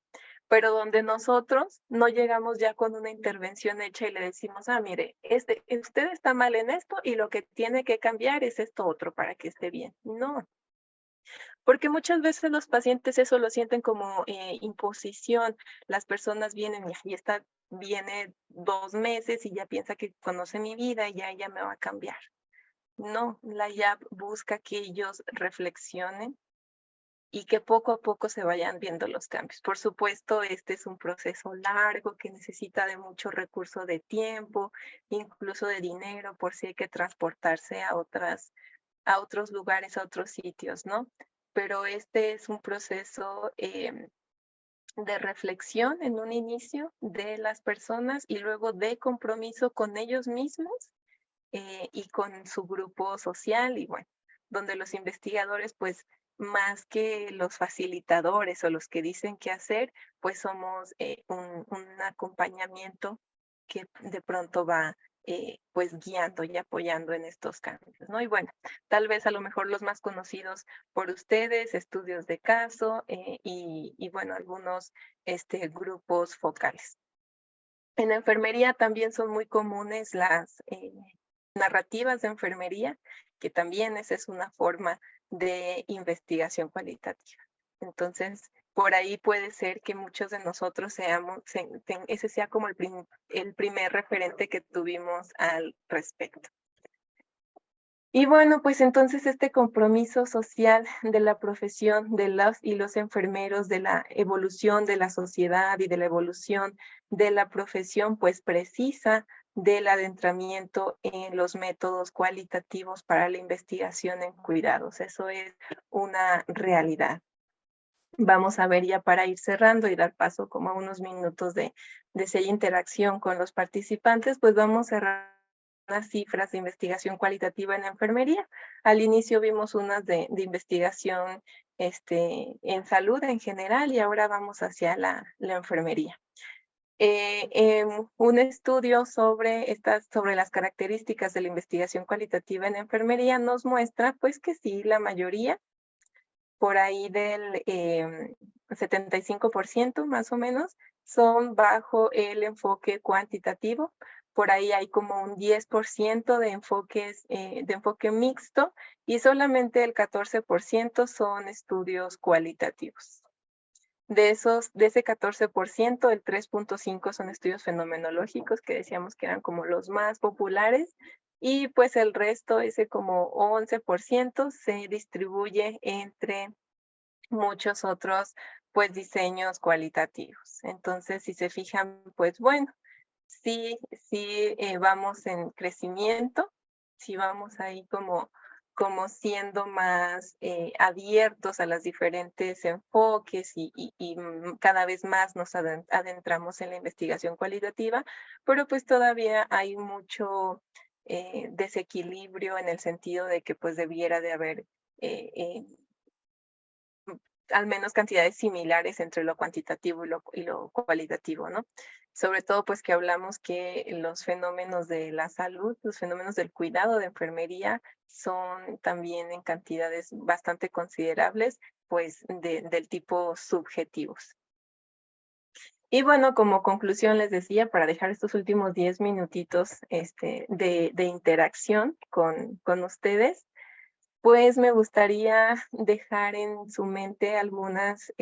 pero donde nosotros no llegamos ya con una intervención hecha y le decimos, mire, usted está mal en esto y lo que tiene que cambiar es esto otro para que esté bien. No, porque muchas veces los pacientes eso lo sienten como imposición. Las personas vienen y esta viene 2 meses y ya piensa que conoce mi vida y ya ella me va a cambiar. No, la IAP busca que ellos reflexionen y que poco a poco se vayan viendo los cambios. Por supuesto, este es un proceso largo que necesita de mucho recurso de tiempo, incluso de dinero, por si hay que transportarse a otros lugares, a otros sitios, ¿no? Pero este es un proceso de reflexión en un inicio de las personas y luego de compromiso con ellos mismos y con su grupo social y bueno, donde los investigadores pues más que los facilitadores o los que dicen qué hacer, pues somos un acompañamiento que de pronto va pues guiando y apoyando en estos cambios, ¿no? Y bueno, tal vez a lo mejor los más conocidos por ustedes, estudios de caso y bueno, algunos grupos focales. En enfermería también son muy comunes las narrativas de enfermería, que también esa es una forma de investigación cualitativa. Entonces, por ahí puede ser que muchos de nosotros ese sea como el primer referente que tuvimos al respecto. Y bueno, pues entonces este compromiso social de la profesión de las y los enfermeros, de la evolución de la sociedad y de la evolución de la profesión, pues precisa del adentramiento en los métodos cualitativos para la investigación en cuidados. Eso es una realidad. Vamos a ver ya para ir cerrando y dar paso como a unos minutos de si hay interacción con los participantes, pues vamos a cerrar unas cifras de investigación cualitativa en enfermería. Al inicio vimos unas de investigación en salud en general y ahora vamos hacia la enfermería. Un estudio sobre las características de la investigación cualitativa en enfermería nos muestra pues que sí, la mayoría por ahí del 75% más o menos son bajo el enfoque cuantitativo. Por ahí hay como un 10% de enfoque mixto y solamente el 14% son estudios cualitativos. De ese 14%, el 3.5 son estudios fenomenológicos, que decíamos que eran como los más populares, y pues el resto, ese como 11%, se distribuye entre muchos otros, pues, diseños cualitativos. Entonces, si se fijan, pues, bueno, sí, vamos en crecimiento, sí vamos ahí como siendo más, abiertos a los diferentes enfoques y cada vez más nos adentramos en la investigación cualitativa, pero, pues, todavía hay mucho, desequilibrio en el sentido de que, pues, debiera de haber, eh, eh al menos cantidades similares entre lo cuantitativo y lo cualitativo, ¿no? Sobre todo, pues que hablamos que los fenómenos de la salud, los fenómenos del cuidado de enfermería son también en cantidades bastante considerables, pues del tipo subjetivos. Y bueno, como conclusión les decía, para dejar estos últimos 10 minutitos de interacción con ustedes, pues me gustaría dejar en su mente algunas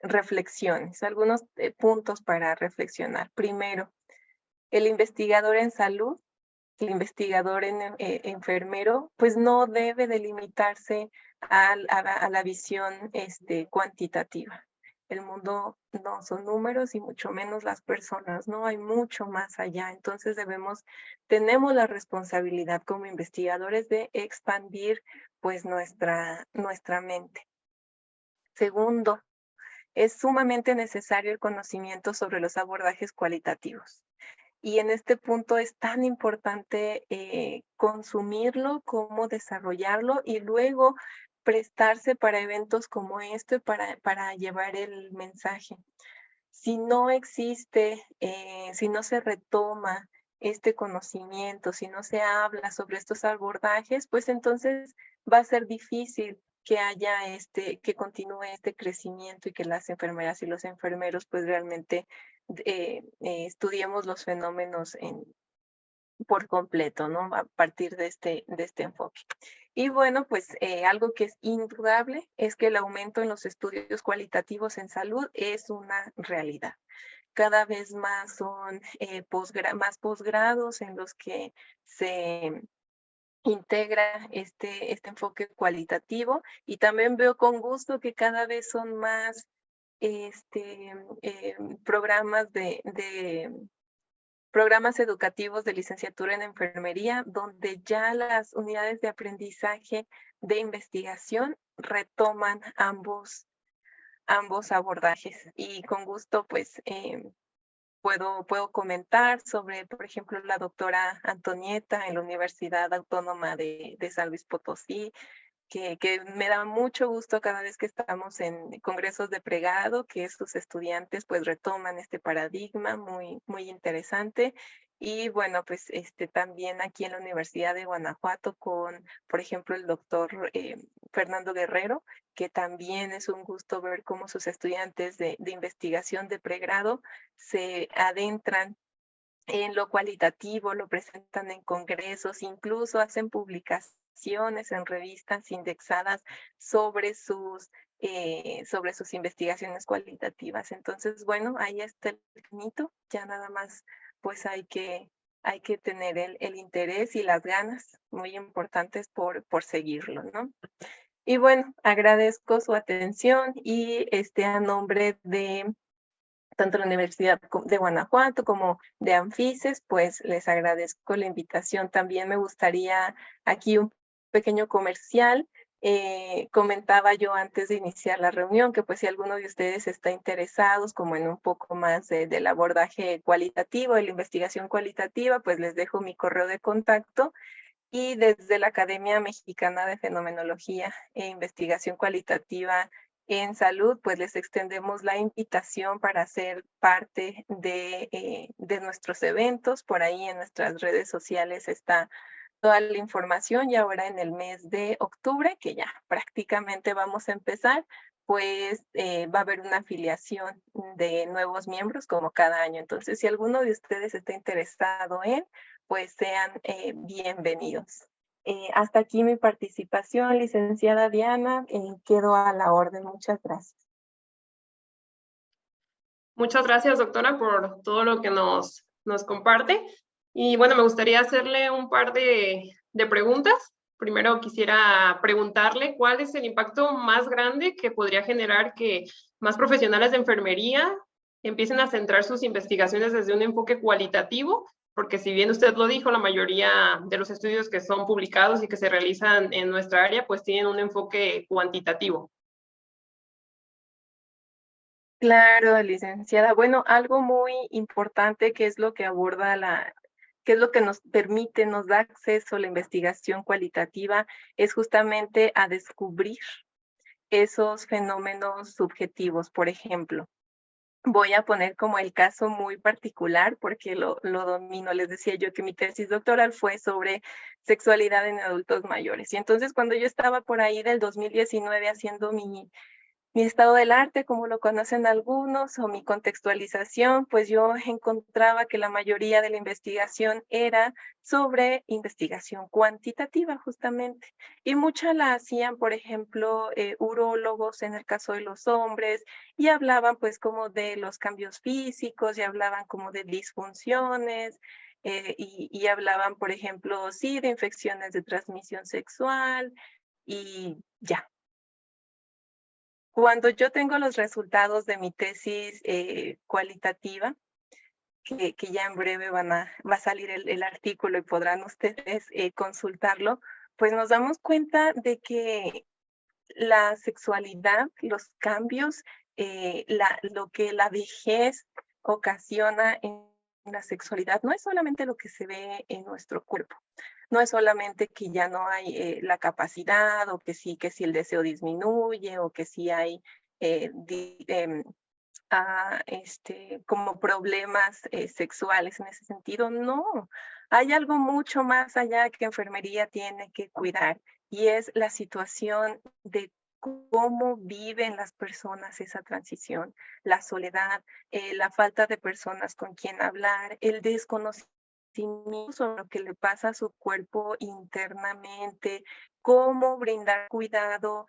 reflexiones, algunos puntos para reflexionar. Primero, el investigador en salud, el investigador enfermero, pues no debe delimitarse a la visión cuantitativa. El mundo no son números y mucho menos las personas, ¿no? Hay mucho más allá. Entonces tenemos la responsabilidad como investigadores de expandir pues nuestra mente. Segundo, es sumamente necesario el conocimiento sobre los abordajes cualitativos. Y en este punto es tan importante consumirlo como desarrollarlo y luego prestarse para eventos como este para llevar el mensaje. Si no existe, si no se retoma este conocimiento, si no se habla sobre estos abordajes, pues entonces va a ser difícil que continúe este crecimiento y que las enfermeras y los enfermeros pues realmente estudiemos los fenómenos por completo, ¿no? A partir de este enfoque. Y bueno, pues algo que es indudable es que el aumento en los estudios cualitativos en salud es una realidad. Cada vez más son más posgrados en los que se integra este enfoque cualitativo y también veo con gusto que cada vez son más programas programas educativos de licenciatura en enfermería, donde ya las unidades de aprendizaje de investigación retoman ambos abordajes. Y con gusto, pues, puedo comentar sobre, por ejemplo, la doctora Antonieta en la Universidad Autónoma de San Luis Potosí, que me da mucho gusto cada vez que estamos en congresos de pregrado, que sus estudiantes pues retoman este paradigma muy, muy interesante. Y bueno, pues también aquí en la Universidad de Guanajuato con, por ejemplo, el doctor Fernando Guerrero, que también es un gusto ver cómo sus estudiantes de investigación de pregrado se adentran en lo cualitativo, lo presentan en congresos, incluso hacen publicaciones en revistas indexadas sobre sus investigaciones cualitativas. Entonces, bueno, ahí está el caminito, ya nada más, pues hay que tener el interés y las ganas muy importantes por seguirlo, ¿no? Y bueno, agradezco su atención y a nombre de tanto la Universidad de Guanajuato como de Anfises, pues les agradezco la invitación. También me gustaría aquí un pequeño comercial. Comentaba yo antes de iniciar la reunión que pues si alguno de ustedes está interesados como en un poco más del abordaje cualitativo, de la investigación cualitativa, pues les dejo mi correo de contacto y desde la Academia Mexicana de Fenomenología e Investigación Cualitativa en Salud, pues les extendemos la invitación para ser parte de nuestros eventos. Por ahí en nuestras redes sociales está toda la información y ahora en el mes de octubre, que ya prácticamente vamos a empezar, pues va a haber una afiliación de nuevos miembros como cada año. Entonces, si alguno de ustedes está interesado en, pues sean bienvenidos. Hasta aquí mi participación, licenciada Diana. Quedo a la orden. Muchas gracias. Muchas gracias, doctora, por todo lo que nos comparte. Y bueno, me gustaría hacerle un par de preguntas. Primero quisiera preguntarle cuál es el impacto más grande que podría generar que más profesionales de enfermería empiecen a centrar sus investigaciones desde un enfoque cualitativo, porque si bien usted lo dijo, la mayoría de los estudios que son publicados y que se realizan en nuestra área, pues tienen un enfoque cuantitativo. Claro, licenciada. Bueno, algo muy importante que es lo que que es lo que nos permite, nos da acceso a la investigación cualitativa, es justamente a descubrir esos fenómenos subjetivos. Por ejemplo, voy a poner como el caso muy particular porque lo domino. Les decía yo que mi tesis doctoral fue sobre sexualidad en adultos mayores. Y entonces cuando yo estaba por ahí del 2019 haciendo mi estado del arte, como lo conocen algunos, o mi contextualización, pues yo encontraba que la mayoría de la investigación era sobre investigación cuantitativa, justamente. Y mucha la hacían, por ejemplo, urólogos en el caso de los hombres, y hablaban pues como de los cambios físicos, y hablaban como de disfunciones, y hablaban, por ejemplo, sí, de infecciones de transmisión sexual, y ya. Cuando yo tengo los resultados de mi tesis cualitativa, que ya en breve va a salir el artículo y podrán ustedes consultarlo, pues nos damos cuenta de que la sexualidad, los cambios, lo que la vejez ocasiona en la sexualidad, no es solamente lo que se ve en nuestro cuerpo, no es solamente que ya no hay la capacidad o que si el deseo disminuye o que si hay como problemas sexuales en ese sentido. No, hay algo mucho más allá que enfermería tiene que cuidar y es la situación de cómo viven las personas esa transición, la soledad, la falta de personas con quien hablar, el desconocimiento sobre lo que le pasa a su cuerpo internamente, cómo brindar cuidado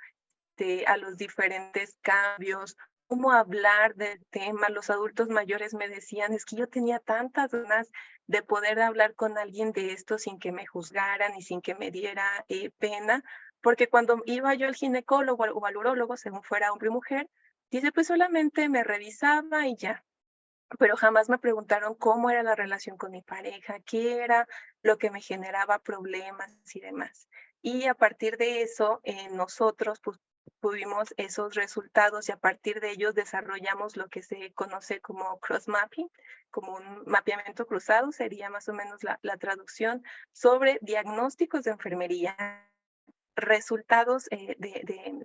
a los diferentes cambios, cómo hablar del tema. Los adultos mayores me decían, es que yo tenía tantas ganas de poder hablar con alguien de esto sin que me juzgaran y sin que me diera pena, porque cuando iba yo al ginecólogo o al urólogo, según fuera hombre o mujer, dice, pues solamente me revisaba y ya, pero jamás me preguntaron cómo era la relación con mi pareja, qué era lo que me generaba problemas y demás. Y a partir de eso, nosotros pues, tuvimos esos resultados y a partir de ellos desarrollamos lo que se conoce como cross-mapping, como un mapeamiento cruzado, sería más o menos la traducción sobre diagnósticos de enfermería, resultados de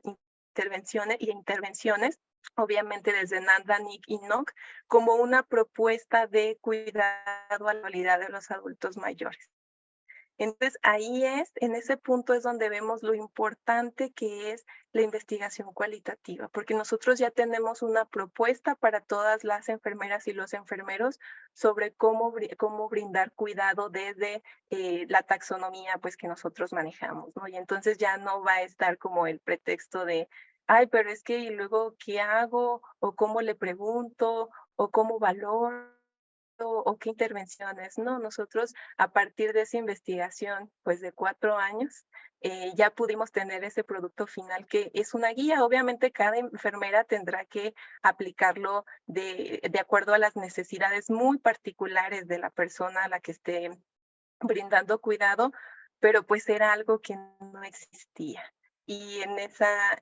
intervenciones y intervenciones, obviamente desde Nanda, Nick y Nock, como una propuesta de cuidado a la calidad de los adultos mayores. Entonces, en ese punto es donde vemos lo importante que es la investigación cualitativa, porque nosotros ya tenemos una propuesta para todas las enfermeras y los enfermeros sobre cómo brindar cuidado desde la taxonomía pues, que nosotros manejamos, ¿no? Y entonces ya no va a estar como el pretexto de, ay, pero es que, ¿y luego qué hago? ¿O cómo le pregunto? ¿O cómo valoro? o qué intervenciones. No, nosotros a partir de esa investigación, pues de 4 años, ya pudimos tener ese producto final que es una guía. Obviamente cada enfermera tendrá que aplicarlo de acuerdo a las necesidades muy particulares de la persona a la que esté brindando cuidado, pero pues era algo que no existía. Y en esa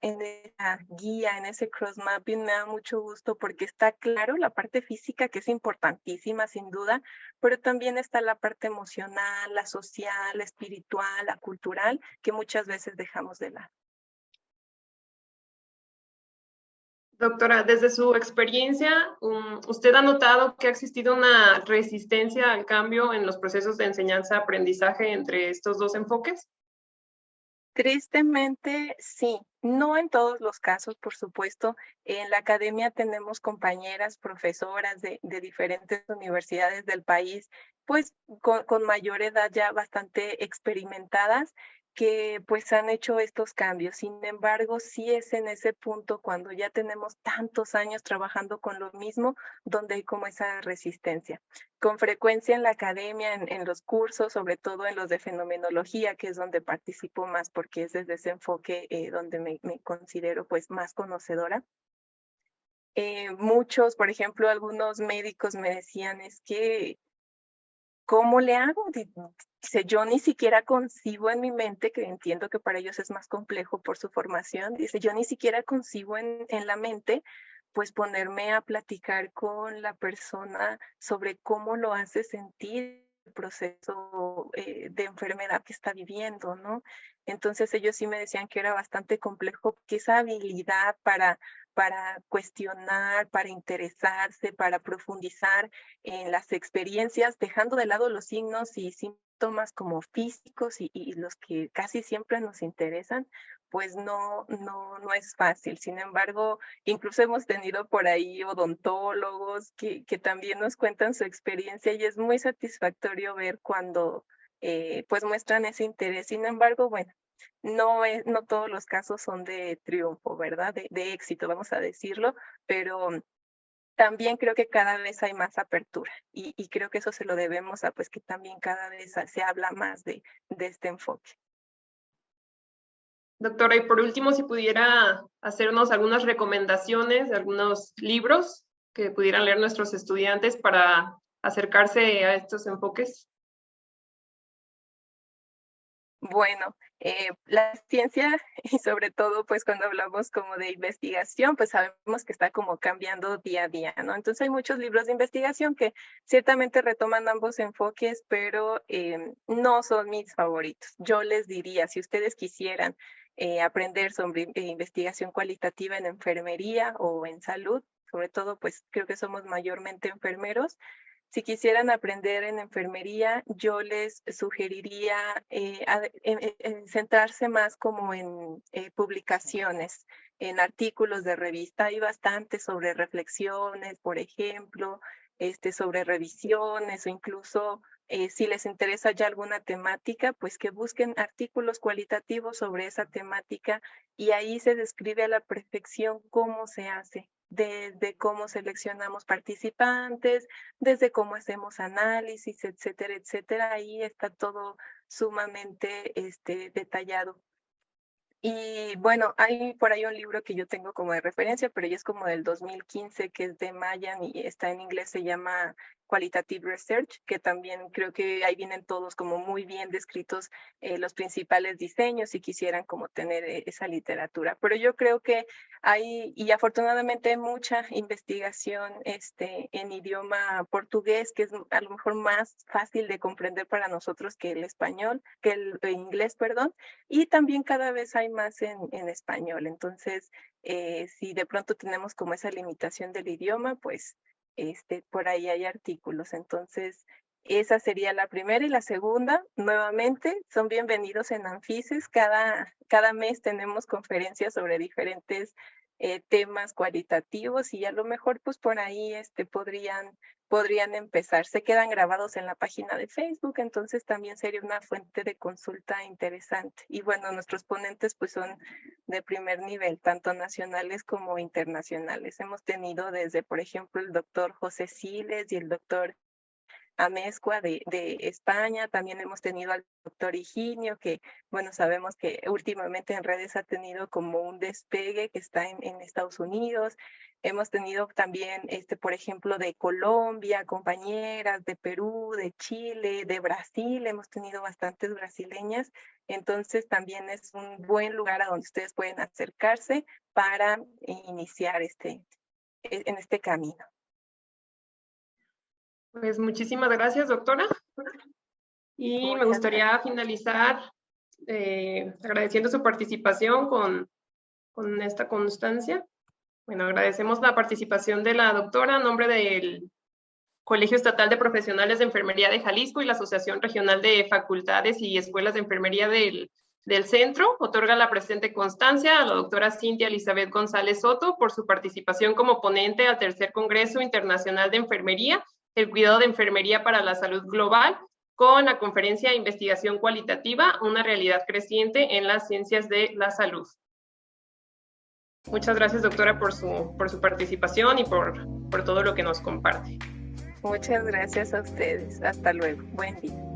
guía, en ese cross mapping me da mucho gusto porque está claro la parte física que es importantísima sin duda, pero también está la parte emocional, la social, la espiritual, la cultural, que muchas veces dejamos de lado. Doctora, desde su experiencia, ¿usted ha notado que ha existido una resistencia al cambio en los procesos de enseñanza-aprendizaje entre estos dos enfoques? Tristemente, sí. No en todos los casos, por supuesto. En la academia tenemos compañeras, profesoras de diferentes universidades del país, pues con mayor edad ya bastante experimentadas, que pues han hecho estos cambios. Sin embargo, sí es en ese punto cuando ya tenemos tantos años trabajando con lo mismo, donde hay como esa resistencia. Con frecuencia en la academia, en los cursos, sobre todo en los de fenomenología, que es donde participo más porque es desde ese enfoque donde me considero pues más conocedora. Muchos, por ejemplo, algunos médicos me decían, es que, ¿cómo le hago? Dice, yo ni siquiera concibo en mi mente, que entiendo que para ellos es más complejo por su formación, dice, yo ni siquiera concibo en la mente pues ponerme a platicar con la persona sobre cómo lo hace sentir el proceso de enfermedad que está viviendo, ¿no? Entonces ellos sí me decían que era bastante complejo, que esa habilidad para cuestionar, para interesarse, para profundizar en las experiencias, dejando de lado los signos y síntomas como físicos y los que casi siempre nos interesan, pues no es fácil. Sin embargo, incluso hemos tenido por ahí odontólogos que también nos cuentan su experiencia y es muy satisfactorio ver cuando pues muestran ese interés. Sin embargo, bueno, no todos los casos son de triunfo, ¿verdad? De éxito, vamos a decirlo, pero también creo que cada vez hay más apertura y creo que eso se lo debemos a pues que también cada vez se habla más de este enfoque. Doctora, y por último, si pudiera hacernos algunas recomendaciones de algunos libros que pudieran leer nuestros estudiantes para acercarse a estos enfoques. Bueno, la ciencia y sobre todo, pues cuando hablamos como de investigación, pues sabemos que está como cambiando día a día, ¿no? Entonces hay muchos libros de investigación que ciertamente retoman ambos enfoques, pero no son mis favoritos. Yo les diría, si ustedes quisieran aprender sobre investigación cualitativa en enfermería o en salud, sobre todo, pues creo que somos mayormente enfermeros. Si quisieran aprender en enfermería, yo les sugeriría centrarse más como en publicaciones, en artículos de revista. Hay bastante sobre reflexiones, por ejemplo, sobre revisiones o incluso si les interesa ya alguna temática, pues que busquen artículos cualitativos sobre esa temática y ahí se describe a la perfección cómo se hace, desde cómo seleccionamos participantes, desde cómo hacemos análisis, etcétera, etcétera. Ahí está todo sumamente detallado. Y bueno, hay por ahí un libro que yo tengo como de referencia, pero ya es como del 2015, que es de Mayan y está en inglés, se llama Qualitative Research, que también creo que ahí vienen todos como muy bien descritos los principales diseños si quisieran como tener esa literatura. Pero yo creo que hay, y afortunadamente hay mucha investigación en idioma portugués, que es a lo mejor más fácil de comprender para nosotros que el español, que el inglés, perdón, y también cada vez hay más en español. Entonces, si de pronto tenemos como esa limitación del idioma, pues por ahí hay artículos. Entonces, esa sería la primera y la segunda, nuevamente, son bienvenidos en Anfises. Cada mes tenemos conferencias sobre diferentes temas cualitativos y a lo mejor pues por ahí podrían empezar. Se quedan grabados en la página de Facebook, entonces también sería una fuente de consulta interesante. Y bueno, nuestros ponentes pues son de primer nivel, tanto nacionales como internacionales. Hemos tenido desde, por ejemplo, el doctor José Siles y el doctor Amezcua de España. También hemos tenido al doctor Higinio, que bueno, sabemos que últimamente en redes ha tenido como un despegue, que está en Estados Unidos. Hemos tenido también, por ejemplo, de Colombia, compañeras de Perú, de Chile, de Brasil. Hemos tenido bastantes brasileñas. Entonces también es un buen lugar a donde ustedes pueden acercarse para iniciar en este camino. Pues muchísimas gracias, doctora. Y me gustaría finalizar agradeciendo su participación con esta constancia. Bueno, agradecemos la participación de la doctora en nombre del Colegio Estatal de Profesionales de Enfermería de Jalisco y la Asociación Regional de Facultades y Escuelas de Enfermería del centro. Otorga la presente constancia a la doctora Cintia Elizabeth González Soto por su participación como ponente al tercer Congreso Internacional de Enfermería, el cuidado de enfermería para la salud global, con la conferencia Investigación Cualitativa, una realidad creciente en las ciencias de la salud. Muchas gracias, doctora, por su participación y por todo lo que nos comparte. Muchas gracias a ustedes. Hasta luego. Buen día.